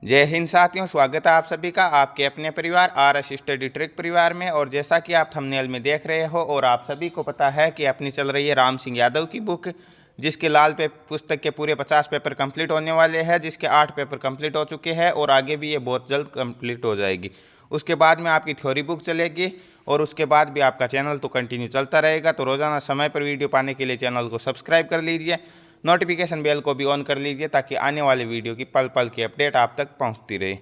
जय हिंद साथियों, स्वागत है आप सभी का आपके अपने परिवार RS स्टडी ट्रिक परिवार में। और जैसा कि आप थंबनेल में देख रहे हो और आप सभी को पता है कि अपनी चल रही है राम सिंह यादव की बुक, जिसके लाल पे पुस्तक के पूरे 50 पेपर कंप्लीट होने वाले हैं, जिसके 8 पेपर कंप्लीट हो चुके हैं और आगे भी ये बहुत जल्द कंप्लीट हो जाएगी। उसके बाद में आपकी थ्योरी बुक चलेगी और उसके बाद भी आपका चैनल तो कंटिन्यू चलता रहेगा। तो रोज़ाना समय पर वीडियो पाने के लिए चैनल को सब्सक्राइब कर लीजिए, नोटिफिकेशन बेल को भी ऑन कर लीजिए ताकि आने वाले वीडियो की पल पल की अपडेट आप तक पहुंचती रहे।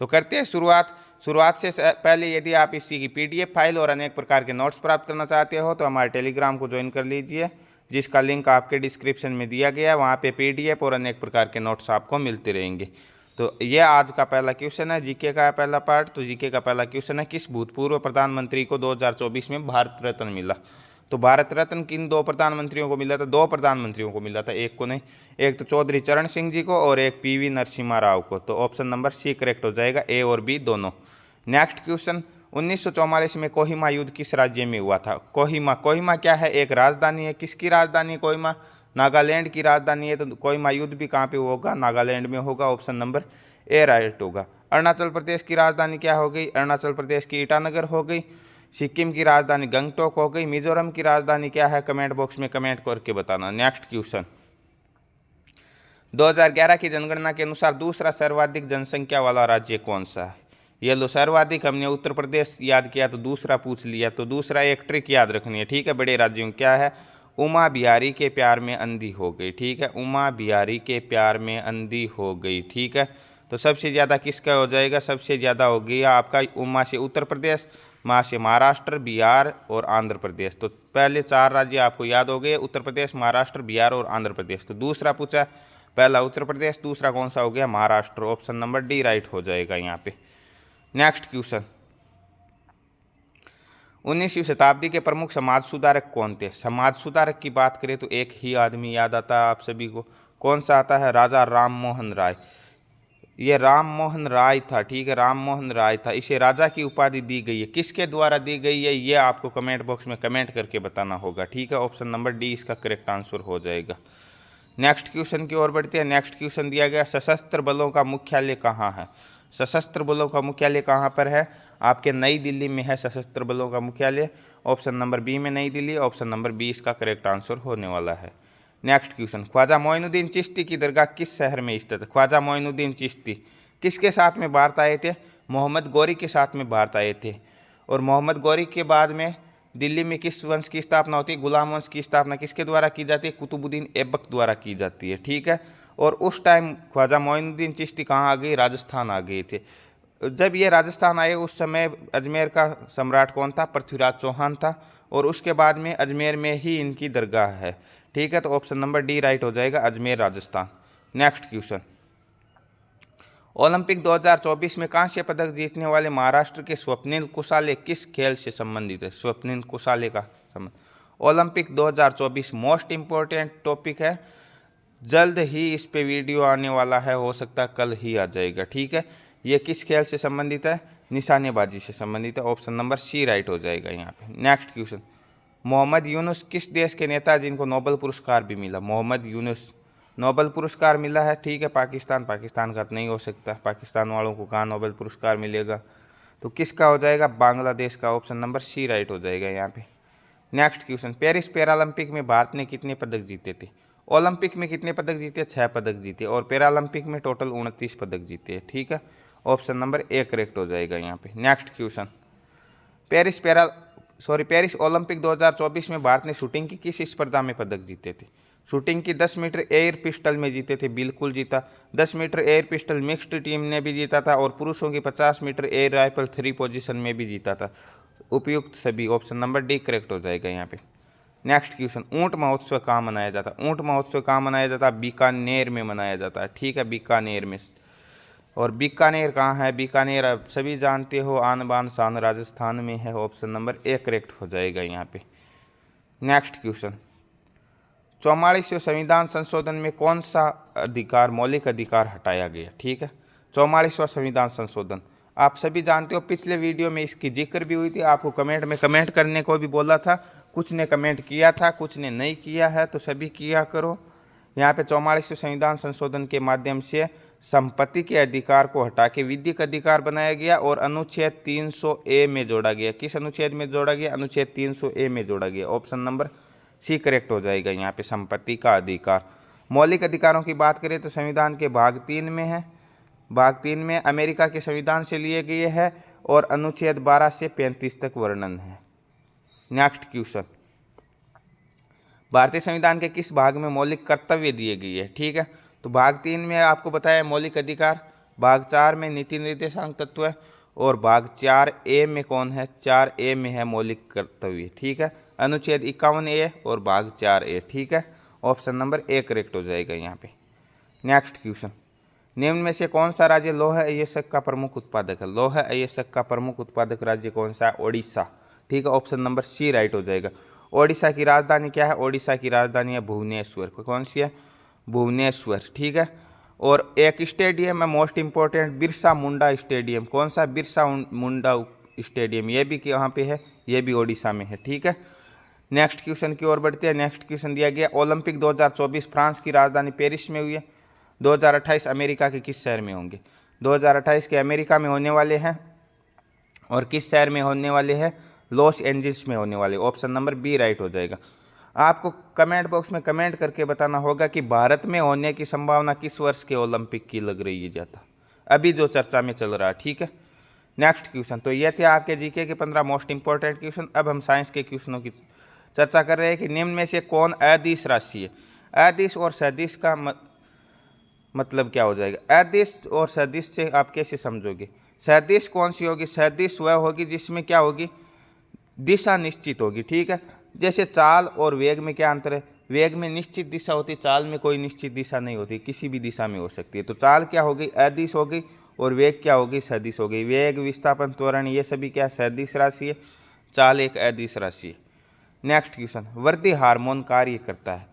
तो करते हैं शुरुआत से पहले यदि आप इसी की PDF फाइल और अनेक प्रकार के नोट्स प्राप्त करना चाहते हो तो हमारे टेलीग्राम को ज्वाइन कर लीजिए, जिसका लिंक आपके डिस्क्रिप्शन में दिया गया है। वहाँ पे PDF और अनेक प्रकार के नोट्स आपको मिलते रहेंगे। तो ये आज का पहला क्वेश्चन है, जीके का पहला पार्ट। तो जीके का पहला क्वेश्चन है, किस भूतपूर्व प्रधानमंत्री को 2024 में भारत रत्न मिला? तो भारत रत्न किन दो प्रधानमंत्रियों को मिला था? दो प्रधानमंत्रियों को मिला था, एक को नहीं। एक तो चौधरी चरण सिंह जी को और एक PV नरसिम्हा राव को। तो ऑप्शन नंबर C करेक्ट हो जाएगा, A और B दोनों। नेक्स्ट क्वेश्चन, 1944 में कोहिमा युद्ध किस राज्य में हुआ था? कोहिमा क्या है? एक राजधानी है। किसकी राजधानी है कोहिमा? नागालैंड की राजधानी है। तो कोहिमा युद्ध भी कहाँ पे होगा? नागालैंड में होगा। ऑप्शन नंबर A राइट होगा। अरुणाचल प्रदेश की राजधानी क्या हो गई? अरुणाचल प्रदेश की ईटानगर हो गई। सिक्किम की राजधानी गंगटोक हो गई। मिजोरम की राजधानी क्या है? कमेंट बॉक्स में कमेंट करके बताना। नेक्स्ट क्वेश्चन, 2011 की जनगणना के अनुसार दूसरा सर्वाधिक जनसंख्या वाला राज्य कौन सा है? ये लो, सर्वाधिक हमने उत्तर प्रदेश याद किया तो दूसरा पूछ लिया। तो दूसरा एक ट्रिक याद रखनी है, ठीक है। बड़े राज्यों क्या है? उमा बिहारी के प्यार में अंधी हो गई, ठीक है। उमा बिहारी के प्यार में अंधी हो गई, ठीक है। तो सबसे ज़्यादा किसका हो जाएगा? सबसे ज़्यादा हो गया आपका उमा से उत्तर प्रदेश, माँ से महाराष्ट्र, बिहार और आंध्र प्रदेश। तो पहले चार राज्य आपको याद हो गए, उत्तर प्रदेश, महाराष्ट्र, बिहार और आंध्र प्रदेश। तो दूसरा पूछा, पहला उत्तर प्रदेश, दूसरा कौन सा हो गया? Maharashtra. Option number D right हो जाएगा यहाँ पे। नेक्स्ट क्वेश्चन, 19वीं शताब्दी के प्रमुख समाज सुधारक कौन थे? समाज सुधारक की बात करें तो एक ही आदमी याद आता है आप सभी को। कौन सा आता है? राजा राम मोहन राय। ये राम मोहन राय था, ठीक है, राम मोहन राय था। इसे राजा की उपाधि दी गई है। किसके द्वारा दी गई है ये आपको कमेंट बॉक्स में कमेंट करके बताना होगा, ठीक है। ऑप्शन नंबर D इसका करेक्ट आंसर हो जाएगा। नेक्स्ट क्वेश्चन की ओर बढ़ते हैं। नेक्स्ट क्वेश्चन दिया गया, सशस्त्र बलों का मुख्यालय कहाँ है? सशस्त्र बलों का मुख्यालय कहाँ पर है? आपके नई दिल्ली में है सशस्त्र बलों का मुख्यालय। ऑप्शन नंबर B में नई दिल्ली। ऑप्शन नंबर B इसका करेक्ट आंसर होने वाला है। नेक्स्ट क्वेश्चन, ख्वाजा मोइनुद्दीन चिश्ती की दरगाह किस शहर में स्थित है? ख्वाजा मोइनुद्दीन चिश्ती किसके साथ में भारत आए थे? मोहम्मद गौरी के साथ में भारत आए थे। और मोहम्मद गौरी के बाद में दिल्ली में किस वंश की स्थापना होती है? गुलाम वंश की स्थापना किसके द्वारा की जाती है? कुतुबुद्दीन ऐबक द्वारा की जाती है, ठीक है। और उस टाइम ख्वाजा मोइनुद्दीन चिश्ती कहाँ आ गए? राजस्थान आ गए थे। जब ये राजस्थान आए उस समय अजमेर का सम्राट कौन था? पृथ्वीराज चौहान था। और उसके बाद में अजमेर में ही इनकी दरगाह है, ठीक है। तो ऑप्शन नंबर D राइट हो जाएगा, Ajmer Rajasthan. Next question, Olympic 2024 में कांस्य पदक जीतने वाले महाराष्ट्र के स्वप्निल कुसाले किस खेल से संबंधित है? स्वप्निल कुसाले का संबंध, ओलंपिक 2024 मोस्ट इम्पोर्टेंट टॉपिक है। जल्द ही इस पे वीडियो आने वाला है, हो सकता है कल ही आ जाएगा, ठीक है। ये किस खेल से संबंधित है? निशानेबाजी से संबंधित है। ऑप्शन नंबर C राइट हो जाएगा यहाँ पे। नेक्स्ट क्वेश्चन, मोहम्मद यूनुस किस देश के नेता जिनको नोबेल पुरस्कार भी मिला? मोहम्मद यूनुस नोबेल पुरस्कार मिला है, ठीक है। पाकिस्तान का तो नहीं हो सकता, पाकिस्तान वालों को कहाँ नोबेल पुरस्कार मिलेगा। तो किसका हो जाएगा? बांग्लादेश का। ऑप्शन नंबर C राइट हो जाएगा यहाँ पे। नेक्स्ट क्वेश्चन, पेरिस पैरालंपिक में भारत ने कितने पदक जीते थे? ओलंपिक में कितने पदक जीते? 6 पदक जीते। और पैरालंपिक में टोटल 29 पदक जीते, ठीक है। ऑप्शन नंबर A करेक्ट हो जाएगा यहाँ पे। नेक्स्ट क्वेश्चन, पेरिस ओलंपिक 2024 में भारत ने शूटिंग की किस स्पर्धा में पदक जीते थे? शूटिंग की 10 मीटर एयर पिस्टल में जीते थे, बिल्कुल जीता। 10 metre air pistol mixed team ने भी जीता था और पुरुषों की 50 मीटर एयर राइफल 3 पोजीशन में भी जीता था। उपयुक्त सभी। ऑप्शन नंबर D करेक्ट हो जाएगा यहाँ पे। नेक्स्ट क्वेश्चन, ऊंट महोत्सव कहाँ मनाया जाता है? ऊंट महोत्सव कहाँ मनाया जाता है? बीकानेर में मनाया जाता है, ठीक है, बीकानेर में। और बीकानेर कहाँ है? बीकानेर आप सभी जानते हो, आन बान शान राजस्थान में है। ऑप्शन नंबर A करेक्ट हो जाएगा यहाँ पे। नेक्स्ट क्वेश्चन, 44वें संविधान संशोधन में कौन सा अधिकार, मौलिक अधिकार हटाया गया? ठीक है, 44वां संविधान संशोधन आप सभी जानते हो, पिछले वीडियो में इसकी जिक्र भी हुई थी। आपको कमेंट में कमेंट करने को भी बोला था, कुछ ने कमेंट किया था, कुछ ने नहीं किया है, तो सभी किया करो। यहाँ पे 44वें संविधान संशोधन के माध्यम से संपत्ति के अधिकार को हटा के विधिक अधिकार बनाया गया और अनुच्छेद 300A में जोड़ा गया। किस अनुच्छेद में जोड़ा गया? अनुच्छेद 300A में जोड़ा गया। ऑप्शन नंबर सी करेक्ट हो जाएगा यहाँ पे, संपत्ति का अधिकार। मौलिक अधिकारों की बात करें तो संविधान के भाग 3 में है, भाग 3 में अमेरिका के संविधान से लिए गए हैं और अनुच्छेद 12 से 35 तक वर्णन है। नेक्स्ट क्वेश्चन, भारतीय संविधान के किस भाग में मौलिक कर्तव्य दिए गए हैं? ठीक है, तो भाग 3 में आपको बताया मौलिक अधिकार, भाग 4 में नीति निर्देशांक तत्व है और भाग 4A में कौन है? 4A में है मौलिक कर्तव्य। ठीक है, अनुच्छेद 51A और भाग 4A। ठीक है, ऑप्शन नंबर ए करेक्ट हो जाएगा यहाँ पे। नेक्स्ट क्वेश्चन, निम्न में से कौन सा राज्य लौह अयस्क का प्रमुख उत्पादक है? लौह अयस्क का प्रमुख उत्पादक राज्य कौन सा है? ओडिशा। ठीक है, ऑप्शन नंबर सी राइट हो जाएगा। ओडिशा की राजधानी क्या है? ओडिशा की राजधानी है भुवनेश्वर। कौन सी है? भुवनेश्वर। ठीक है, और एक स्टेडियम है most important, Birsa Munda stadium. कौन सा? बिरसा मुंडा स्टेडियम। ये भी यहाँ पे है, ये भी ओडिशा में है। ठीक है, नेक्स्ट क्वेश्चन की ओर बढ़ते हैं। नेक्स्ट क्वेश्चन दिया गया, ओलंपिक 2024 फ्रांस की राजधानी पेरिस में हुई है, 2028 अमेरिका के किस शहर में होंगे? 2028 के अमेरिका में होने वाले हैं और किस शहर में होने वाले हैं? लॉस एंजल्स में होने वाले। ऑप्शन नंबर बी राइट हो जाएगा। आपको कमेंट बॉक्स में कमेंट करके बताना होगा कि भारत में होने की संभावना किस वर्ष के ओलंपिक की लग रही है ज़्यादा, अभी जो चर्चा में चल रहा है। ठीक है, नेक्स्ट क्वेश्चन, तो ये थे आपके जीके के 15 मोस्ट इंपॉर्टेंट क्वेश्चन। अब हम साइंस के क्वेश्चनों की चर्चा कर रहे हैं कि निम्न में से कौन अदिश राशि है? अदिश और सदिश का मतलब क्या हो जाएगा? अदिश और सदिश से आप कैसे समझोगे? सदिश कौन सी होगी? सदिश वह होगी जिसमें क्या होगी? दिशा निश्चित होगी। ठीक है, जैसे चाल और वेग में क्या अंतर है? वेग में निश्चित दिशा होती, चाल में कोई निश्चित दिशा नहीं होती, किसी भी दिशा में हो सकती है। तो चाल क्या हो गई? अदिश हो गई और वेग क्या हो गई? सदिश हो गई। वेग, विस्थापन, त्वरण ये सभी क्या सदिश राशि है, चाल एक अदिश राशि है। नेक्स्ट क्वेश्चन, वृद्धि हार्मोन कार्य करता है।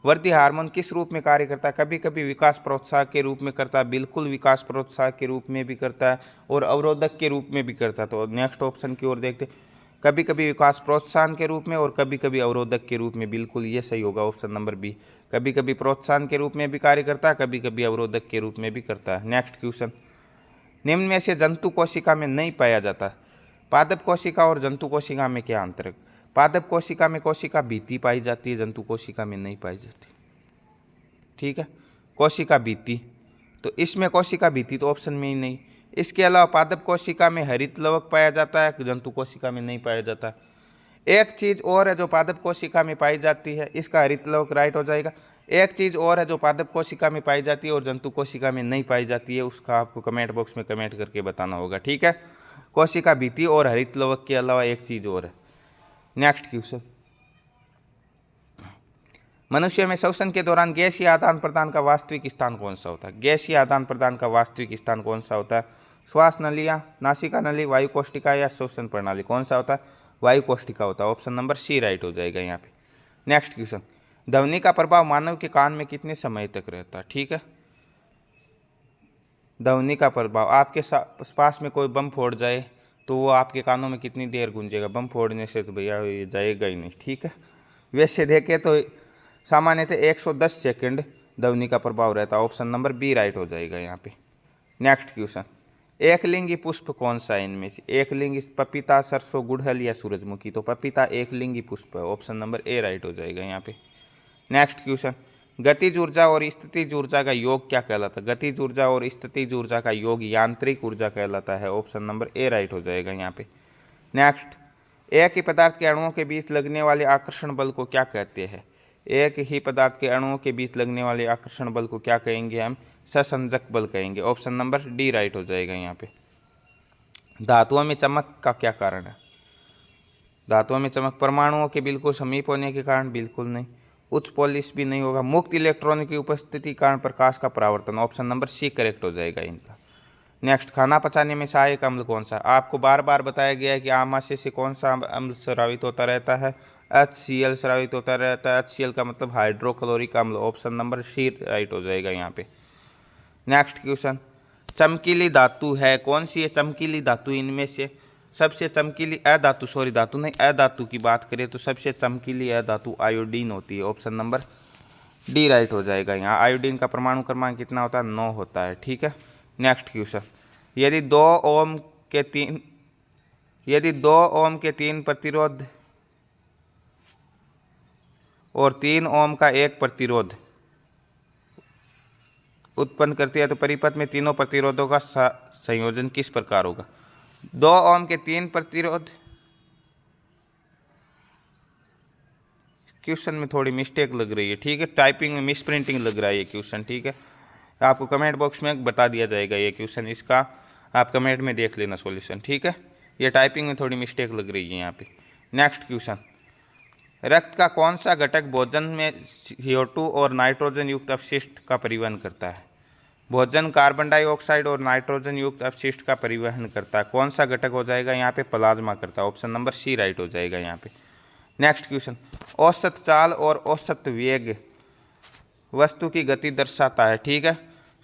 वृद्धि हार्मोन किस रूप में कार्य करता है? कभी कभी विकास प्रोत्साहक के रूप में करता है, बिल्कुल विकास प्रोत्साहक के रूप में भी करता है और अवरोधक के रूप में भी करता है। तो नेक्स्ट ऑप्शन की ओर देखते, कभी कभी विकास प्रोत्साहन के रूप में और कभी कभी अवरोधक के रूप में। बिल्कुल ये सही होगा, ऑप्शन नंबर बी। कभी कभी प्रोत्साहन के रूप में भी कार्य करता है, कभी कभी अवरोधक के रूप में भी करता है। नेक्स्ट क्वेश्चन, निम्न में से जंतु कोशिका में नहीं पाया जाता। पादप कोशिका और जंतु कोशिका में क्या अंतर है? पादप कोशिका में कोशिका भित्ति पाई जाती है, जंतु कोशिका में नहीं पाई जाती। ठीक है, कोशिका भित्ति, तो इसमें कोशिका भित्ति तो ऑप्शन में ही नहीं। इसके अलावा पादप कोशिका में हरित लवक पाया जाता है, जंतु कोशिका में नहीं पाया जाता। एक चीज़ और है जो पादप कोशिका में पाई जाती है, इसका हरित लवक राइट हो जाएगा। एक चीज़ और है जो पादप कोशिका में पाई जाती है और जंतु कोशिका में नहीं पाई जाती है, उसका आपको कमेंट बॉक्स में कमेंट करके बताना होगा। ठीक है, कोशिका भित्ति और हरित लवक के अलावा एक चीज़ और है। नेक्स्ट क्वेश्चन, मनुष्य में श्वसन के दौरान गैसीय आदान प्रदान का वास्तविक स्थान कौन सा होता है? गैसीय आदान प्रदान का वास्तविक स्थान कौन सा होता है? श्वास नलियाँ, नासिका नली, वायु कोष्टिका या श्वसन प्रणाली? कौन सा होता है? वायु कोष्टिका होता है। ऑप्शन नंबर सी राइट हो जाएगा यहाँ पे। नेक्स्ट क्वेश्चन, ध्वनि का प्रभाव मानव के कान में कितने समय तक रहता है? ठीक है, ध्वनि का प्रभाव, आपके पास में कोई बम फोड़ जाए तो वो आपके कानों में कितनी देर गूंजेगा? बम फोड़ने से तो भैया ये जाएगा ही नहीं। ठीक है, वैसे देखें तो सामान्यतः 110 सेकंड ध्वनि का प्रभाव रहता है। ऑप्शन नंबर बी राइट हो जाएगा यहाँ पे। नेक्स्ट क्वेश्चन, एकलिंगी पुष्प कौन सा है इनमें से? एकलिंगी पपीता, सरसों, गुड़हल या सूरजमुखी? तो पपीता एकलिंगी पुष्प है। ऑप्शन नंबर ए राइट हो जाएगा यहाँ पे। नेक्स्ट क्वेश्चन, गतिज ऊर्जा और स्थितिज ऊर्जा का योग क्या कहलाता है? गतिज ऊर्जा और स्थितिज ऊर्जा का योग यांत्रिक ऊर्जा कहलाता है। ऑप्शन नंबर ए राइट हो जाएगा यहाँ पे। नेक्स्ट, एक ही पदार्थ के अणुओं के बीच लगने वाले आकर्षण बल को क्या कहते हैं? एक ही पदार्थ के अणुओं के बीच लगने वाले आकर्षण बल को क्या कहेंगे? हम ससंजक बल कहेंगे। ऑप्शन नंबर डी राइट हो जाएगा यहाँ पे। धातुओं में चमक का क्या कारण है? धातुओं में चमक परमाणुओं के बिल्कुल समीप होने के कारण? बिल्कुल नहीं। उच्च पॉलिश भी नहीं होगा। मुक्त इलेक्ट्रॉन की उपस्थिति के कारण प्रकाश का परावर्तन। ऑप्शन नंबर सी करेक्ट हो जाएगा इनका। नेक्स्ट, खाना पचाने में सहायक अम्ल कौन सा? आपको बार बार बताया गया है कि आमाशय से कौन सा अम्ल स्रावित होता रहता है? HCl स्रावित होता रहता है। HCl का मतलब हाइड्रोक्लोरिक अम्ल। ऑप्शन नंबर सी राइट हो जाएगा यहाँ पे। नेक्स्ट क्वेश्चन, चमकीली धातु है कौन सी है? चमकीली धातु इनमें से सबसे चमकीली धातु नहीं, अधातु की बात करें तो सबसे चमकीली अधातु आयोडीन होती है। ऑप्शन नंबर डी राइट हो जाएगा। यहाँ आयोडीन का परमाणु क्रमांक कितना होता है? 9 होता है। ठीक है, नेक्स्ट क्वेश्चन, यदि 2 ओम के 3 प्रतिरोध और 3 ओम का एक प्रतिरोध उत्पन्न करती है तो परिपथ में तीनों प्रतिरोधों का संयोजन किस प्रकार होगा? 2 ओम के 3 प्रतिरोध, क्वेश्चन में थोड़ी मिस्टेक लग रही है। ठीक है, टाइपिंग में मिस प्रिंटिंग लग रहा है ये क्वेश्चन। ठीक है, आपको कमेंट बॉक्स में बता दिया जाएगा ये क्वेश्चन, इसका आप कमेंट में देख लेना सॉल्यूशन। ठीक है, ये टाइपिंग में थोड़ी मिस्टेक लग रही है यहाँ पे। नेक्स्ट क्वेश्चन, रक्त का कौन सा घटक भोजन में CO2 और नाइट्रोजन युक्त अपशिष्ट का परिवहन करता है? भोजन कार्बन डाइऑक्साइड और नाइट्रोजन युक्त अपशिष्ट का परिवहन करता है, कौन सा घटक हो जाएगा यहाँ पे? प्लाज्मा करता है। ऑप्शन नंबर सी राइट हो जाएगा यहाँ पे। नेक्स्ट क्वेश्चन, औसत चाल और औसत वेग वस्तु की गति दर्शाता है। ठीक है,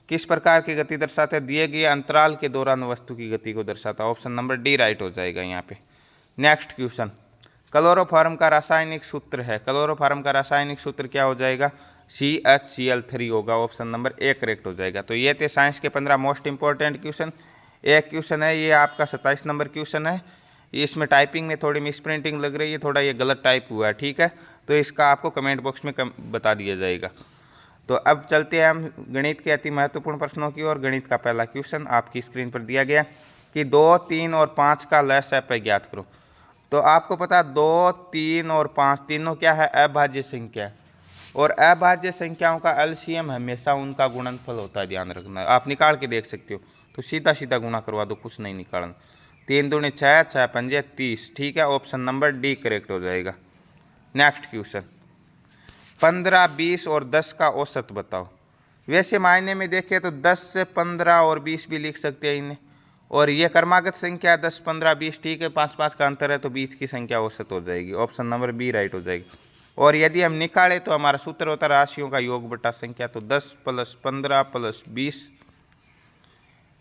किस प्रकार की गति दर्शाता है? दिए गए अंतराल के दौरान वस्तु की गति को दर्शाता है। ऑप्शन नंबर डी राइट हो जाएगा यहाँ पे। नेक्स्ट क्वेश्चन, क्लोरोफॉर्म का रासायनिक सूत्र है, क्लोरोफॉर्म का रासायनिक सूत्र क्या हो जाएगा? CHCl3 होगा। ऑप्शन नंबर ए करेक्ट हो जाएगा। तो ये थे साइंस के 15 मोस्ट इंपॉर्टेंट क्वेश्चन। एक क्वेश्चन है ये आपका 27 नंबर क्वेश्चन है, इसमें टाइपिंग में थोड़ी मिस प्रिंटिंग लग रही है, थोड़ा ये गलत टाइप हुआ है। ठीक है, तो इसका आपको कमेंट बॉक्स में बता दिया जाएगा। तो अब चलते हैं हम गणित के अति महत्वपूर्ण प्रश्नों की ओर। गणित का पहला क्वेश्चन आपकी स्क्रीन पर दिया गया कि 2, 3 और 5 का लसाअ ज्ञात करो। तो आपको पता 2, 3 और 5 तीनों क्या है? अभाज्य संख्या, और अभाज्य संख्याओं का एलसीएम हमेशा उनका गुणनफल होता है, ध्यान रखना। आप निकाल के देख सकते हो, तो सीधा सीधा गुणा करवा दो, कुछ नहीं निकालना। 3 दूनी 6, 6 पंजे 30। ठीक है, ऑप्शन नंबर डी करेक्ट हो जाएगा। नेक्स्ट क्वेश्चन, 15, 20 और 10 का औसत बताओ। वैसे मायने में देखें तो 10 से 15 और 20 भी लिख सकते हैं इन्हें, और ये क्रमागत संख्या 10, 15, 20। ठीक है, 5-5 का अंतर है तो 20 की संख्या औसत हो जाएगी। ऑप्शन नंबर बी राइट हो जाएगी। और यदि हम निकालें तो हमारा सूत्र होता है राशियों का योग बटा संख्या। तो 10 + 15 + 20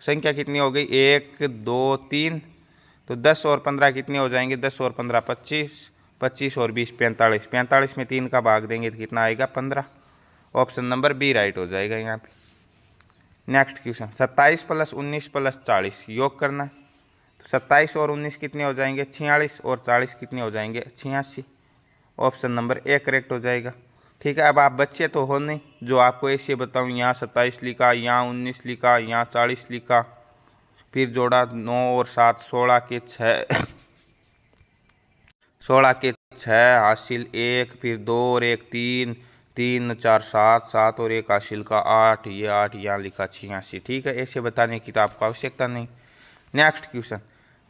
संख्या कितनी हो गई? 1, 2, 3। तो 10 और 15 कितने हो जाएंगे? 10 और 15 25, 25 और 20 45। 45 में 3 का भाग देंगे तो कितना आएगा? 15। ऑप्शन नंबर बी राइट हो जाएगा यहाँ पे। नेक्स्ट क्वेश्चन, 27 + 19 + 40 योग करना है। तो 27 और 19 कितने हो जाएंगे? 46, और 40 कितने हो जाएंगे? 86। ऑप्शन नंबर ए करेक्ट हो जाएगा। ठीक है, अब आप बच्चे तो हो नहीं जो आपको ऐसे बताऊँ, यहाँ 27 लिखा, यहाँ 19 लिखा, यहाँ 40 लिखा, फिर जोड़ा 9 और 7, 16 के 6 16 के 6 हासिल 1, फिर 2 और 1 3, 3 4 7, 7 और 1 हासिल का 8, ये 8 यहाँ लिखा 86। ठीक है, ऐसे बताने की तो आपको आवश्यकता नहीं। नेक्स्ट क्वेश्चन,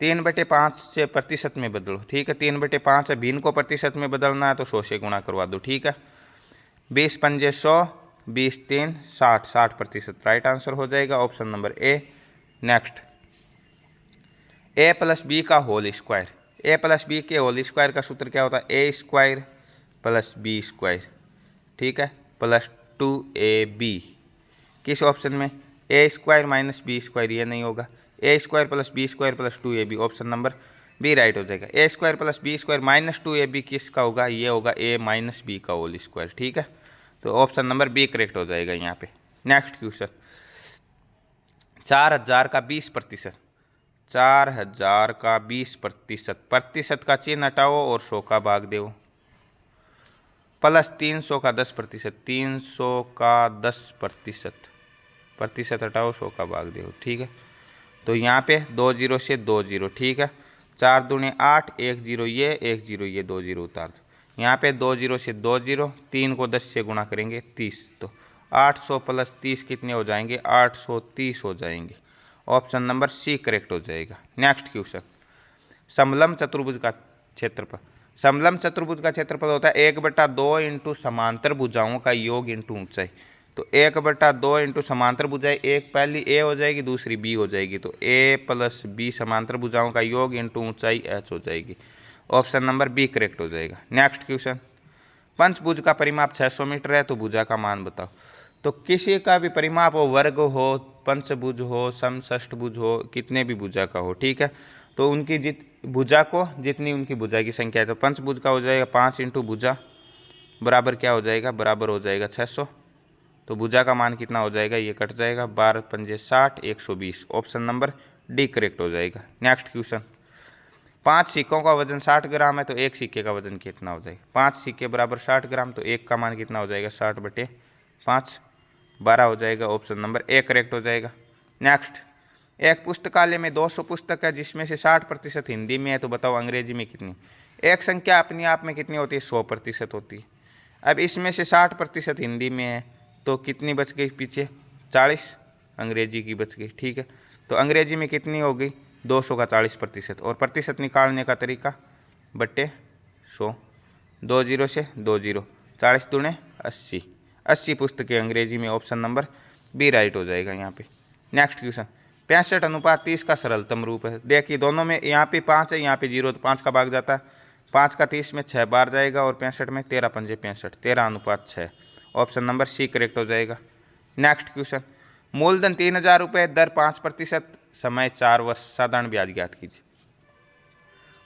3/5 से प्रतिशत में बदलो। ठीक है, 3/5 है, भिन्न को प्रतिशत में बदलना है तो 100 से गुणा करवा दो। ठीक है, 20 पंजे 100, 20 3 60, 60% राइट आंसर हो जाएगा। Option number A. Next, a + b का होल स्क्वायर। a + b के होल स्क्वायर का सूत्र क्या होता है? a² + b²। ठीक है, +2ab। किस ऑप्शन में? a² - b², ये नहीं होगा। a² + b² + 2ab। Option number B right हो जाएगा। a² + b² - 2ab किसका होगा? ये होगा a - b का होल स्क्वायर। ठीक है, तो ऑप्शन नंबर बी करेक्ट हो जाएगा यहाँ पे। नेक्स्ट क्वेश्चन, 4000 का 20%। 4000 का 20%, प्रतिशत का चिन्ह हटाओ और 100 का भाग दो। प्लस 300 का 10%, 300 का 10%, प्रतिशत हटाओ 100 का भाग दो। ठीक है, तो यहाँ पे 2 0 से 2 0। ठीक है, 4 दूनी 8, 1 0 ये, 1 0 ये, 2 0 उतार दो। यहाँ पे 2 0 से 2 0, 3 को 10 से गुणा करेंगे 30। तो 800 + 30 कितने हो जाएंगे? 830 हो जाएंगे। ऑप्शन नंबर सी करेक्ट हो जाएगा। नेक्स्ट क्वेश्चन, समलंब चतुर्भुज का क्षेत्रफल। समलंब चतुर्भुज का क्षेत्रफल होता है 1/2 इंटू समांतर भुजाओं का योग इंटू ऊंचाई। तो 1/2 इंटू समांतर भुजाएं, एक पहली ए हो जाएगी, दूसरी बी हो जाएगी। तो a + b समांतर भुजाओं का योग इंटू ऊंचाई h हो जाएगी। ऑप्शन नंबर बी करेक्ट हो जाएगा। नेक्स्ट क्वेश्चन, पंचभुज का परिमाप 600 मीटर है, तो भुजा का मान बताओ। तो किसी का भी परिमाप हो, वर्ग हो, पंचभुज हो, समषष्ठभुज हो, कितने भी भुजा का हो। ठीक है, तो उनकी भुजा को जितनी उनकी भुजा की संख्या है, तो पंचभुज का हो जाएगा 5 इंटू भुजा बराबर क्या हो जाएगा, बराबर हो जाएगा 600। तो भुजा का मान कितना हो जाएगा, ये कट जाएगा, 12 पंजे 60, 120। ऑप्शन नंबर डी करेक्ट हो जाएगा। नेक्स्ट क्वेश्चन, 5 सिक्कों का वजन 60 ग्राम है तो एक सिक्के का वजन कितना हो जाएगा। 5 सिक्के बराबर 60 ग्राम, तो एक का मान कितना हो जाएगा, 60/5, 12 हो जाएगा। ऑप्शन नंबर ए करेक्ट हो जाएगा। नेक्स्ट, एक पुस्तकालय में 200 पुस्तक है जिसमें से 60% हिंदी में है, तो बताओ अंग्रेजी में कितनी। एक संख्या अपने आप में कितनी होती है, 100% होती है। अब इसमें से 60% हिंदी में है तो कितनी बच गई पीछे, 40 अंग्रेजी की बच गई। ठीक है, तो अंग्रेजी में कितनी हो गई, 200 का 40%। और प्रतिशत निकालने का तरीका बट्टे 100, 2 0 से 2 0, 40 दूने 80, 80 पुस्तकें अंग्रेजी में। ऑप्शन नंबर बी राइट हो जाएगा यहाँ पे। नेक्स्ट क्वेश्चन, 65:30 का सरलतम रूप है। देखिए दोनों में यहाँ पे 5 है, यहाँ पे 0, तो 5 का भाग जाता है, 5 का 30 में 6 बार जाएगा, और 65 में 13 पंजे 65, 13:6। ऑप्शन नंबर सी करेक्ट हो जाएगा। नेक्स्ट क्वेश्चन, मूलधन 3000 रुपये, दर 5%, समय 4 वर्ष, साधारण ब्याज ज्ञात कीजिए।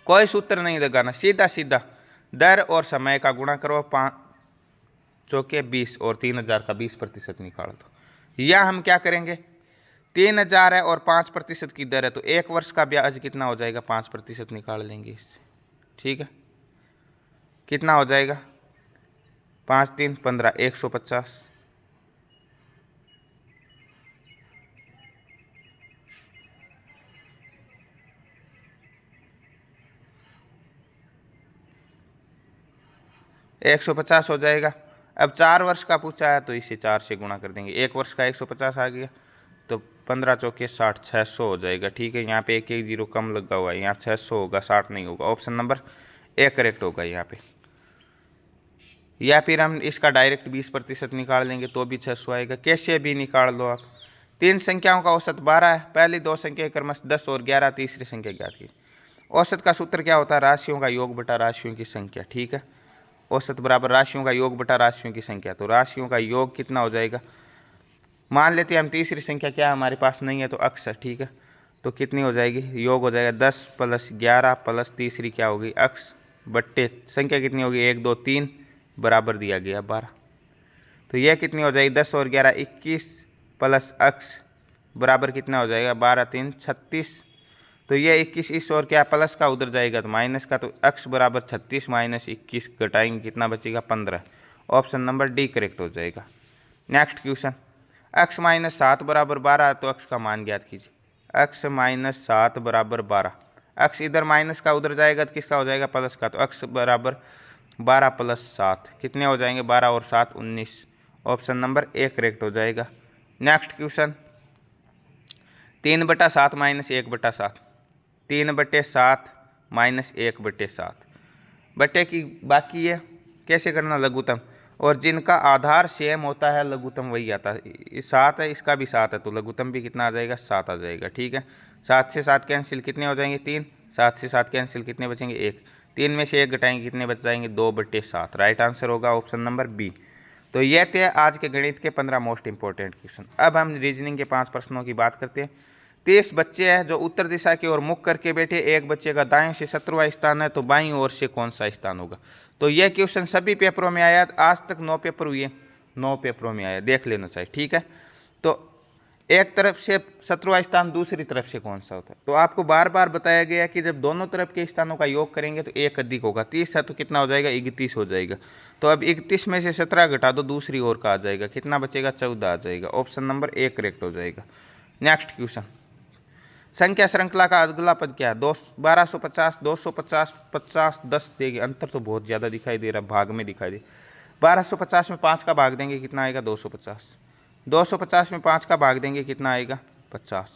कोई सूत्र नहीं लगाना, सीधा सीधा दर और समय का गुणा करो, 5 चौके 20 और 3000 का 20% निकाल दो। या हम क्या करेंगे, 3000 है और 5% की दर है, तो 1 वर्ष का ब्याज कितना हो जाएगा, 5% निकाल लेंगे इससे। ठीक है, कितना हो जाएगा, 5 3 15, 150। एक 150 हो जाएगा। अब 4 वर्ष का पूछा है तो इसे 4 से गुणा कर देंगे। 1 वर्ष का 150 आ गया, तो 15 चौके 60, 600 हो जाएगा। ठीक है, यहाँ पे एक 0 कम लगा हुआ है, यहाँ 600 होगा, 60 नहीं होगा। ऑप्शन नंबर ए करेक्ट होगा यहाँ पे। या फिर हम इसका डायरेक्ट 20% निकाल लेंगे तो भी 600 आएगा। कैसे भी निकाल लो आप। 3 संख्याओं का औसत 12 है, पहली 2 संख्या क्रमशः 10 और 11, तीसरी संख्या ज्ञात की। औसत का सूत्र क्या होता है, राशियों का योग बटा राशियों की संख्या। ठीक है, औसत बराबर राशियों का योग बटा राशियों की संख्या। तो राशियों का योग कितना हो जाएगा, मान लेते हैं हम तीसरी संख्या क्या हमारे पास नहीं है तो अक्स है। ठीक है, तो कितनी हो जाएगी, योग हो जाएगा 10 + 11 प्लस तीसरी क्या होगी, अक्स, बट्टे संख्या कितनी होगी, 1 2 3 बराबर दिया गया 12। तो यह कितनी हो जाएगी, 10 और 11 21 प्लस अक्स बराबर कितना हो जाएगा, 12 3 36। तो ये 21 इस और क्या प्लस का उधर जाएगा तो माइनस का, तो अक्स बराबर 36 माइनस 21 घटाएंगे कितना बचेगा, 15। ऑप्शन नंबर डी करेक्ट हो जाएगा। नेक्स्ट क्वेश्चन, अक्स - 7 बराबर 12, तो अक्स का मान ज्ञात कीजिए। अक्स - 7 बराबर 12, अक्स इधर माइनस का उधर जाएगा तो किसका हो जाएगा, प्लस का। तो अक्स बराबर 12 + 7 कितने हो जाएंगे, 12 और 7 19। ऑप्शन नंबर ए करेक्ट हो जाएगा। नेक्स्ट क्वेश्चन, 3/7 - 1/7, 3/7 - 1/7 बटे की बाकी है, कैसे करना, लघुत्तम। और जिनका आधार सेम होता है लघुत्तम वही आता है। 7 है, इसका भी 7 है, तो लघुत्तम भी कितना आ जाएगा, 7 आ जाएगा। ठीक है, 7 से 7 कैंसिल, कितने हो जाएंगे 3, 7 से 7 कैंसिल, कितने बचेंगे 1, 3 में से 1 घटाएंगे कितने बच जाएंगे, 2/7। राइट आंसर होगा ऑप्शन नंबर बी। तो ये थे आज के गणित के 15 मोस्ट इंपॉर्टेंट क्वेश्चन। अब हम रीजनिंग के 5 प्रश्नों की बात करते हैं। 30 बच्चे हैं जो उत्तर दिशा की ओर मुख करके बैठे, एक बच्चे का दाएं से 17वां स्थान है, तो बाईं ओर से कौन सा स्थान होगा। तो यह क्वेश्चन सभी पेपरों में आया, आज तक 9 पेपर हुए, 9 पेपरों में आया, देख लेना चाहिए। ठीक है, तो एक तरफ से 17वां स्थान, दूसरी तरफ से कौन सा होता है। तो आपको बार बार बताया गया कि जब दोनों तरफ के स्थानों का योग करेंगे तो एक अधिक होगा। 30 है तो कितना हो जाएगा, 31 हो जाएगा। तो अब 31 में से 17 घटा दो, दूसरी ओर का आ जाएगा, कितना बचेगा, 14 आ जाएगा। ऑप्शन नंबर ए करेक्ट हो जाएगा। नेक्स्ट क्वेश्चन, संख्या श्रृंखला का अगला पद क्या है, 1250, 250, 50, 10 देगी। अंतर तो बहुत ज़्यादा दिखाई दे रहा है, भाग में दिखाई दे। 1250 में 5 का भाग देंगे कितना आएगा, 250। 250 में 5 का भाग देंगे कितना आएगा, 50।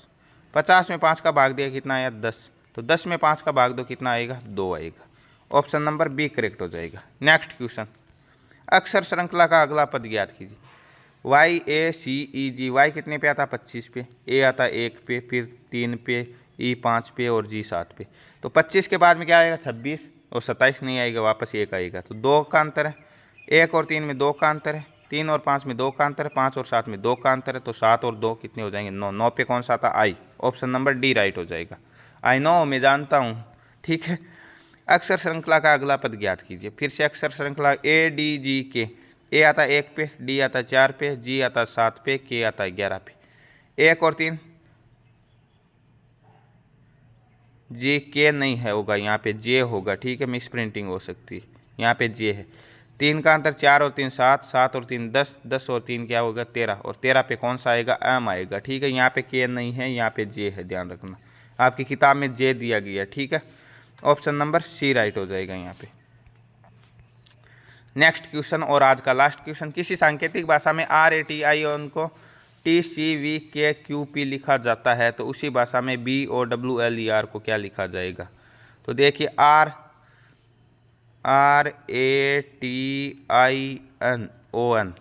50 में 5 का भाग दिया कितना आया, 10। तो 10 में 5 का भाग दो कितना आएगा, 2 आएगा। ऑप्शन नंबर बी करेक्ट हो जाएगा। नेक्स्ट क्वेश्चन, अक्षर श्रृंखला का अगला पद ज्ञात कीजिए। वाई ए सी ई जी, वाई कितने पे आता है, 25 पे, ए आता है 1 पे, फिर 3 पे, ई 5 पे और जी 7 पे। तो 25 के बाद में क्या आएगा, 26, और 27 नहीं आएगा, वापस 1 आएगा। तो 2 का अंतर है, 1 और 3 में 2 का अंतर है, 3 और 5 में 2 का अंतर है, 5 और 7 में 2 का अंतर है। तो 7 और 2 कितने हो जाएंगे, 9। 9 पे कौन सा आता, आई। ऑप्शन नंबर डी राइट हो जाएगा। आई नो, मैं जानता हूँ। ठीक है, अक्षर श्रृंखला का अगला पद ज्ञात कीजिए। फिर से अक्षर श्रृंखला ADGK। ए आता 1 पे, डी आता 4 पे, जी आता 7 पे, के आता 11 पे। 1 और 3 जी के नहीं है, होगा यहाँ पे जे होगा, ठीक है, मिस प्रिंटिंग हो सकती है, यहाँ पे जे है। 3 का अंतर 4 और 3 7, 7 और 3 10, 10 और 3 क्या होगा 13, और 13 पे कौन सा आएगा एम आएगा, ठीक है। यहाँ पे के नहीं है, यहाँ पे जे है, ध्यान रखना, आपकी किताब में जे दिया गया, ठीक है। ऑप्शन नंबर सी राइट हो जाएगा यहाँ पे। नेक्स्ट क्वेश्चन और आज का लास्ट क्वेश्चन, किसी सांकेतिक भाषा में RATION को TCVKQP लिखा जाता है तो उसी भाषा में BOWLER को क्या लिखा जाएगा। तो देखिए RATION,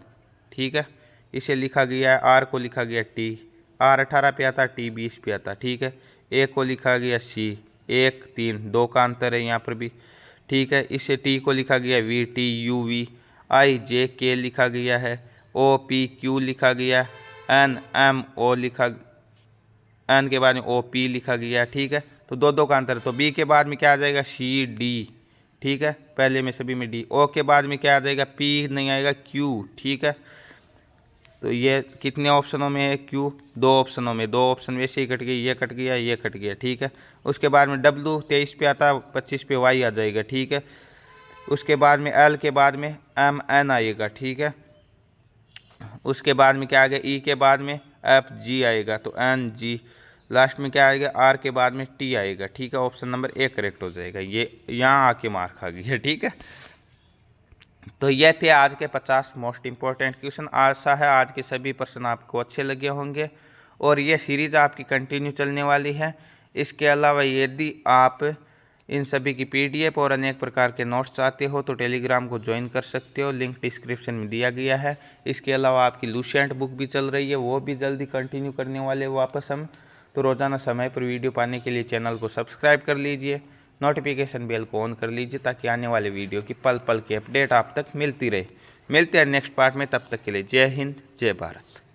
ठीक है, इसे लिखा गया है, R को लिखा गया T, R 18 पे आता, T 20 पे आता, ठीक है। A को लिखा गया C, 1 3 2 का अंतर है यहाँ पर भी, ठीक है। इसे T को लिखा गया VTUVIJK लिखा गया है, OPQ लिखा गया, NMO लिखा, N के बाद में OP लिखा गया, ठीक है। तो 2 का अंतर है, तो B के बाद में क्या आ जाएगा CD, ठीक है, पहले में सभी में D। O के बाद में क्या आ जाएगा P नहीं आएगा Q, ठीक है। तो ये कितने ऑप्शनों में है Q, 2 ऑप्शनों में, 2 ऑप्शन वैसे ही कट गए, ये कट गया, ये कट गया, ठीक है। उसके बाद में W 23 पे आता, 25 पे Y आ जाएगा, ठीक है। उसके बाद में L के बाद में MN आएगा, ठीक है। उसके बाद में क्या आएगा E के बाद में FG आएगा, तो NG। लास्ट में क्या आएगा R के बाद में T आएगा, ठीक है। ऑप्शन नंबर A करेक्ट हो जाएगा, ये यहाँ आके मार खा गया, ठीक है। तो ये थे आज के 50 मोस्ट इंपॉर्टेंट क्वेश्चन। आशा है आज के सभी प्रश्न आपको अच्छे लगे होंगे और ये सीरीज आपकी कंटिन्यू चलने वाली है। इसके अलावा यदि आप इन सभी की PDF और अनेक प्रकार के नोट्स चाहते हो तो टेलीग्राम को ज्वाइन कर सकते हो, लिंक डिस्क्रिप्शन में दिया गया है। इसके अलावा आपकी लुसेंट बुक भी चल रही है, वो भी जल्दी कंटिन्यू करने वाले वापस हम। तो रोज़ाना समय पर वीडियो पाने के लिए चैनल को सब्सक्राइब कर लीजिए, नोटिफिकेशन बेल को ऑन कर लीजिए ताकि आने वाले वीडियो की पल पल की अपडेट आप तक मिलती रहे। मिलते हैं नेक्स्ट पार्ट में, तब तक के लिए जय हिंद, जय भारत।